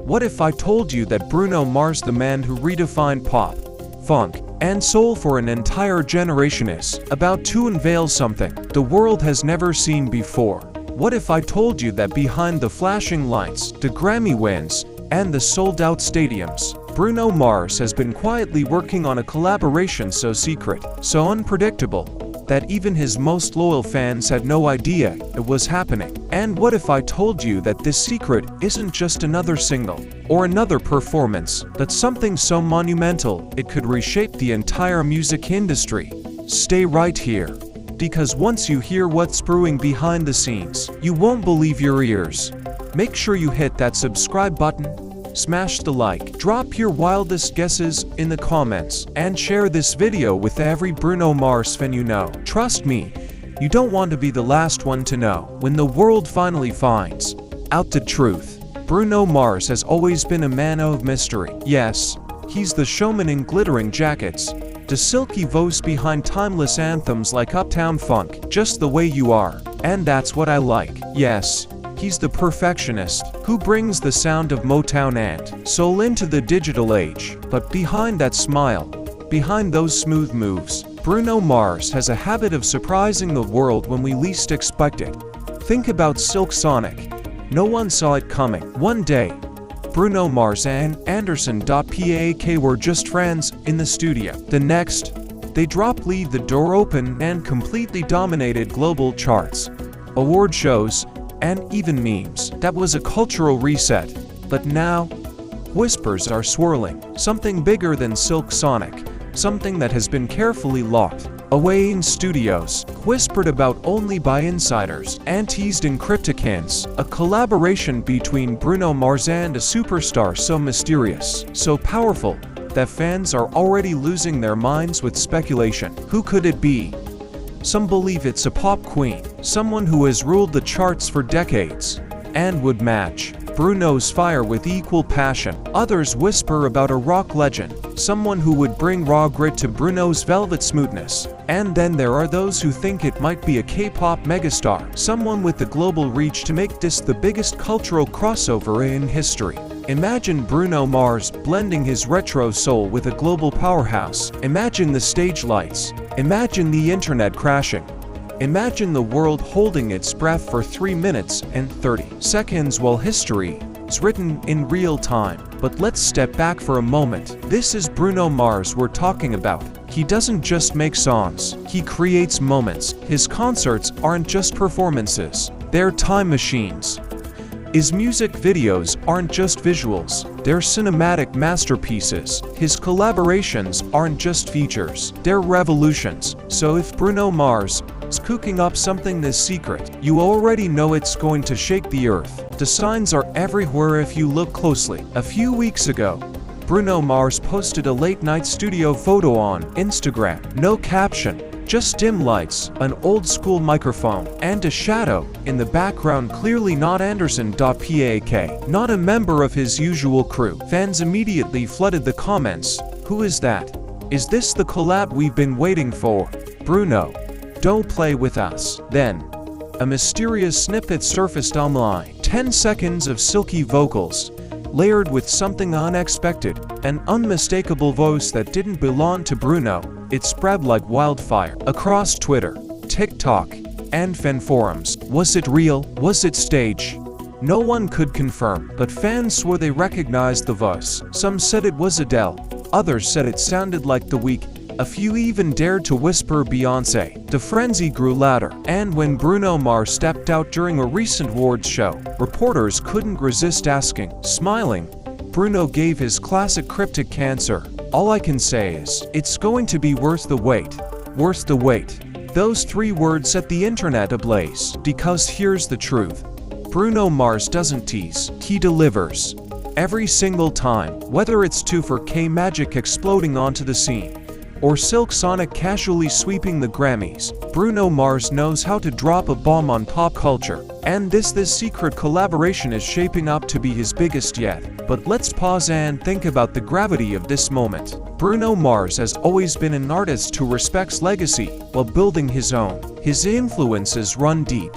What if I told you that Bruno Mars, the man who redefined pop, funk, and soul for an entire generation, is about to unveil something the world has never seen before? What if I told you that behind the flashing lights, the Grammy wins, and the sold-out stadiums, Bruno Mars has been quietly working on a collaboration so secret, so unpredictable, that even his most loyal fans had no idea it was happening? And what if I told you that this secret isn't just another single or another performance, but something so monumental it could reshape the entire music industry? Stay right here, because once you hear what's brewing behind the scenes, you won't believe your ears. Make sure you hit that subscribe button, smash the like, drop your wildest guesses in the comments, and share this video with every Bruno Mars fan you know. Trust me, you don't want to be the last one to know when the world finally finds out the truth. Bruno Mars has always been a man of mystery. Yes, he's the showman in glittering jackets, the silky voice behind timeless anthems like Uptown Funk, Just the Way You Are, and That's What I Like. Yes, he's the perfectionist who brings the sound of Motown and soul into the digital age. But behind that smile, behind those smooth moves, Bruno Mars has a habit of surprising the world when we least expect it. Think about Silk Sonic. No one saw it coming. One day, Bruno Mars and Anderson.Paak were just friends in the studio. The next, they dropped Leave the Door Open and completely dominated global charts, award shows, and even memes. That was a cultural reset. But now, whispers are swirling. Something bigger than Silk Sonic, something that has been carefully locked away in studios, whispered about only by insiders, and teased in cryptic hints. A collaboration between Bruno Mars and a superstar so mysterious, so powerful, that fans are already losing their minds with speculation. Who could it be? Some believe it's a pop queen, someone who has ruled the charts for decades, and would match Bruno's fire with equal passion. Others whisper about a rock legend, someone who would bring raw grit to Bruno's velvet smoothness. And then there are those who think it might be a K-pop megastar, someone with the global reach to make this the biggest cultural crossover in history. Imagine Bruno Mars blending his retro soul with a global powerhouse. Imagine the stage lights. Imagine the internet crashing. Imagine the world holding its breath for 3 minutes and 30 seconds while history is written in real time. But let's step back for a moment. This is Bruno Mars we're talking about. He doesn't just make songs, he creates moments. His concerts aren't just performances, they're time machines. His music videos aren't just visuals, they're cinematic masterpieces. His collaborations aren't just features, they're revolutions. So if Bruno Mars is cooking up something this secret, you already know it's going to shake the earth. The signs are everywhere if you look closely. A few weeks ago, Bruno Mars posted a late-night studio photo on Instagram. No caption, just dim lights, an old-school microphone, and a shadow in the background, clearly not Anderson.Paak, not a member of his usual crew. Fans immediately flooded the comments. Who is that? Is this the collab we've been waiting for? Bruno, don't play with us. Then, a mysterious snippet surfaced online. 10 seconds of silky vocals, layered with something unexpected, an unmistakable voice that didn't belong to Bruno. It spread like wildfire across Twitter, TikTok, and fan forums. Was it real? Was it staged? No one could confirm, but fans swore they recognized the voice. Some said it was Adele, others said it sounded like The Weeknd. A few even dared to whisper Beyoncé. The frenzy grew louder, and when Bruno Mars stepped out during a recent awards show, reporters couldn't resist asking. Smiling, Bruno gave his classic cryptic answer. All I can say is, it's going to be worth the wait. Worth the wait. Those 3 words set the internet ablaze. Because here's the truth. Bruno Mars doesn't tease, he delivers. Every single time, whether it's 2-for-K Magic exploding onto the scene, or Silk Sonic casually sweeping the Grammys, Bruno Mars knows how to drop a bomb on pop culture. And this secret collaboration is shaping up to be his biggest yet. But let's pause and think about the gravity of this moment. Bruno Mars has always been an artist who respects legacy while building his own. His influences run deep.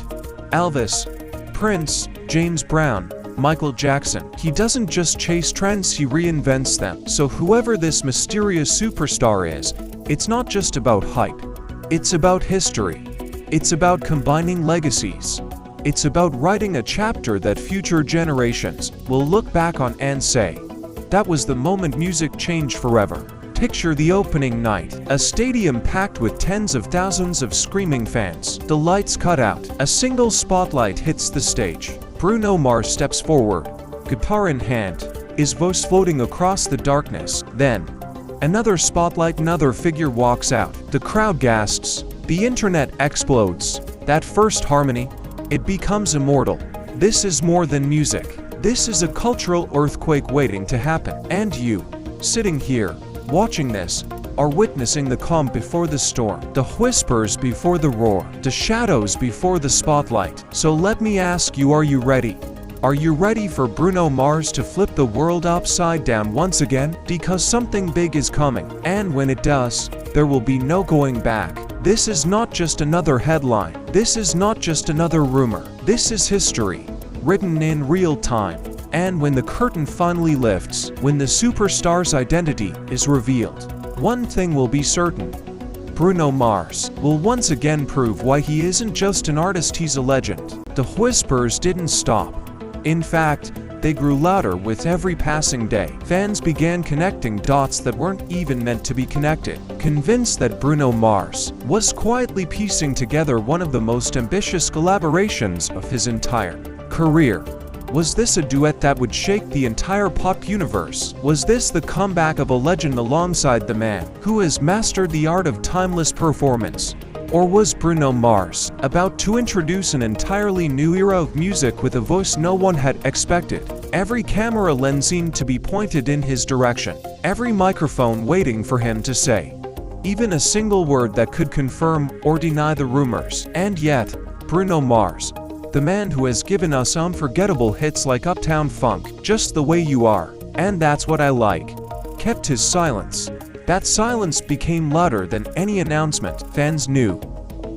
Elvis, Prince, James Brown, Michael Jackson. He doesn't just chase trends, he reinvents them. So whoever this mysterious superstar is, it's not just about height. It's about history. It's about combining legacies. It's about writing a chapter that future generations will look back on and say, that was the moment music changed forever. Picture the opening night, a stadium packed with tens of thousands of screaming fans. The lights cut out, a single spotlight hits the stage. Bruno Mars steps forward, guitar in hand, his voice floating across the darkness. Then, another spotlight, another figure walks out. The crowd gasps, the internet explodes. That first harmony, it becomes immortal. This is more than music. This is a cultural earthquake waiting to happen. And you, sitting here, watching this, are witnessing the calm before the storm, the whispers before the roar, the shadows before the spotlight. So let me ask you, are you ready? Are you ready for Bruno Mars to flip the world upside down once again? Because something big is coming, and when it does, there will be no going back. This is not just another headline. This is not just another rumor. This is history, written in real time. And when the curtain finally lifts, when the superstar's identity is revealed, one thing will be certain. Bruno Mars will once again prove why he isn't just an artist, he's a legend. The whispers didn't stop. In fact, they grew louder with every passing day. Fans began connecting dots that weren't even meant to be connected, convinced that Bruno Mars was quietly piecing together one of the most ambitious collaborations of his entire career. Was this a duet that would shake the entire pop universe? Was this the comeback of a legend alongside the man who has mastered the art of timeless performance? Or was Bruno Mars about to introduce an entirely new era of music with a voice no one had expected? Every camera lens seemed to be pointed in his direction, every microphone waiting for him to say even a single word that could confirm or deny the rumors. And yet, Bruno Mars, the man who has given us unforgettable hits like Uptown Funk, Just the Way You Are, and That's What I Like, kept his silence. That silence became louder than any announcement. Fans knew,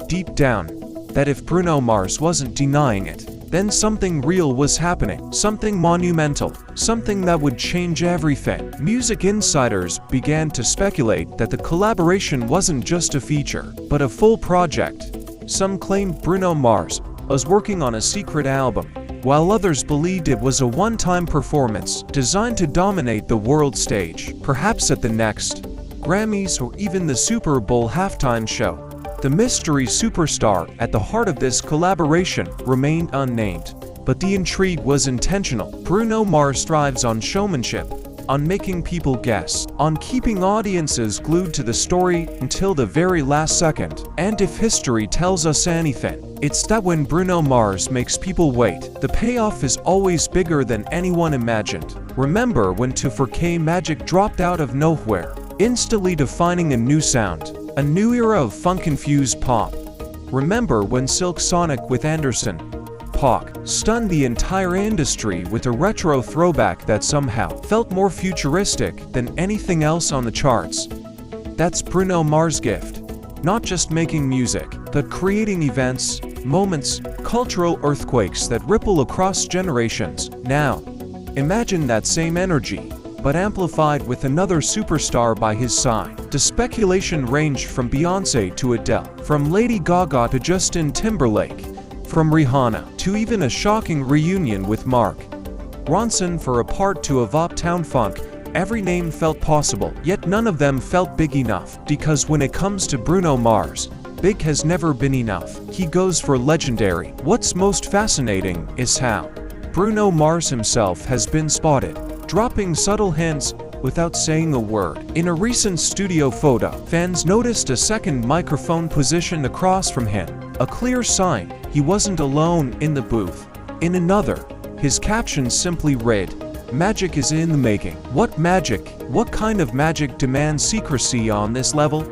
deep down, that if Bruno Mars wasn't denying it, then something real was happening, something monumental, something that would change everything. Music insiders began to speculate that the collaboration wasn't just a feature, but a full project. Some claimed Bruno Mars was working on a secret album, while others believed it was a one-time performance designed to dominate the world stage, perhaps at the next Grammys or even the Super Bowl halftime show. The mystery superstar at the heart of this collaboration remained unnamed, but the intrigue was intentional. Bruno Mars thrives on showmanship, on making people guess, on keeping audiences glued to the story until the very last second. And if history tells us anything, it's that when Bruno Mars makes people wait, the payoff is always bigger than anyone imagined. Remember when 2-4K Magic dropped out of nowhere, instantly defining a new sound, a new era of funk-infused pop? Remember when Silk Sonic with Anderson .Paak stunned the entire industry with a retro throwback that somehow felt more futuristic than anything else on the charts? That's Bruno Mars' gift. Not just making music, but creating events, moments, cultural earthquakes that ripple across generations. Now, imagine that same energy, but amplified with another superstar by his side. The speculation ranged from Beyoncé to Adele, from Lady Gaga to Justin Timberlake, from Rihanna to even a shocking reunion with Mark Ronson for a part 2 of Uptown Funk. Every name felt possible, yet none of them felt big enough. Because when it comes to Bruno Mars, big has never been enough. He goes for legendary. What's most fascinating is how Bruno Mars himself has been spotted, dropping subtle hints without saying a word. In a recent studio photo, fans noticed a second microphone positioned across from him, a clear sign he wasn't alone in the booth. In another, his caption simply read, "Magic is in the making." What magic? What kind of magic demands secrecy on this level?